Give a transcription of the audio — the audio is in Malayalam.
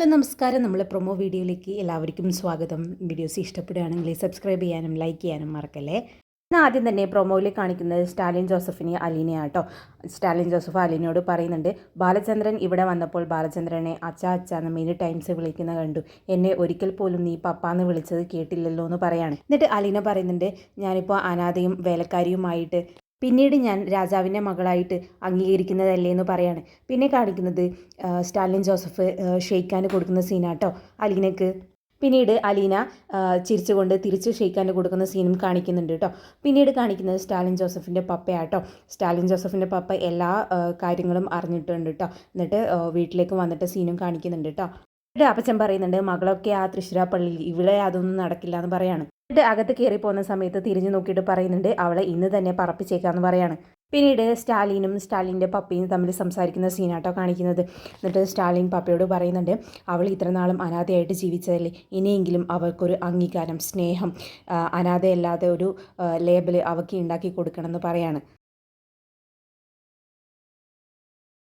ഹലോ നമസ്കാരം. നമ്മളെ പ്രൊമോ വീഡിയോയിലേക്ക് എല്ലാവർക്കും സ്വാഗതം. വീഡിയോസ് ഇഷ്ടപ്പെടുകയാണെങ്കിൽ സബ്സ്ക്രൈബ് ചെയ്യാനും ലൈക്ക് ചെയ്യാനും മറക്കല്ലേ. ഇന്ന് ആദ്യം തന്നെ പ്രൊമോയിൽ കാണിക്കുന്നത് സ്റ്റാലിൻ ജോസഫിനെ അലീനയാട്ടോ. സ്റ്റാലിൻ ജോസഫ് അലീനയോട് പറയുന്നുണ്ട്, ബാലചന്ദ്രൻ ഇവിടെ വന്നപ്പോൾ ബാലചന്ദ്രനെ അച്ഛ അച്ഛ എന്ന് മെനി ടൈംസ് വിളിക്കുന്ന കണ്ടു. എന്നെ ഒരിക്കൽ പോലും നീ പപ്പാന്ന് വിളിച്ചത് കേട്ടില്ലല്ലോ എന്ന് പറയാണ്. എന്നിട്ട് അലീന പറയുന്നുണ്ട്, ഞാനിപ്പോൾ അനാഥയും വേലക്കാരിയുമായിട്ട് പിന്നീട് ഞാൻ രാജാവിൻ്റെ മകളായിട്ട് അംഗീകരിക്കുന്നതല്ലേ എന്ന് പറയാണ്. പിന്നെ കാണിക്കുന്നത് സ്റ്റാലിൻ ജോസഫ് ഷെയ്ഖാന് കൊടുക്കുന്ന സീനാട്ടോ അലീനക്ക്. പിന്നീട് അലീന ചിരിച്ചുകൊണ്ട് തിരിച്ച് ഷെയ്ഖാന് കൊടുക്കുന്ന സീനും കാണിക്കുന്നുണ്ട് കേട്ടോ. പിന്നീട് കാണിക്കുന്നത് സ്റ്റാലിൻ ജോസഫിൻ്റെ പപ്പയാട്ടോ. സ്റ്റാലിൻ ജോസഫിൻ്റെ പപ്പ എല്ലാ കാര്യങ്ങളും അറിഞ്ഞിട്ടുണ്ട് കേട്ടോ. എന്നിട്ട് വീട്ടിലേക്ക് വന്നിട്ട് സീനും കാണിക്കുന്നുണ്ട് കേട്ടോ. എന്നിട്ട് അപ്പച്ചൻ പറയുന്നുണ്ട്, മകളൊക്കെ ആ തൃശ്ശൂരാപ്പള്ളിയിൽ, ഇവിടെ അതൊന്നും നടക്കില്ല എന്ന് പറയാണ്. എന്നിട്ട് അകത്ത് കയറി പോകുന്ന സമയത്ത് തിരിഞ്ഞു നോക്കിയിട്ട് പറയുന്നുണ്ട്, അവളെ ഇന്ന് തന്നെ പറപ്പിച്ചേക്കാന്ന് പറയാണ്. പിന്നീട് സ്റ്റാലിനും സ്റ്റാലിൻ്റെ പപ്പയും തമ്മിൽ സംസാരിക്കുന്ന സീനാട്ടോ കാണിക്കുന്നത്. എന്നിട്ട് സ്റ്റാലിൻ പപ്പയോട് പറയുന്നുണ്ട്, അവൾ ഇത്രനാളും അനാഥയായിട്ട് ജീവിച്ചതല്ലേ, ഇനിയെങ്കിലും അവൾക്കൊരു അംഗീകാരം, സ്നേഹം, അനാഥയല്ലാതെ ഒരു ലേബൽ അവൾക്ക് ഉണ്ടാക്കി കൊടുക്കണമെന്ന് പറയാണ്.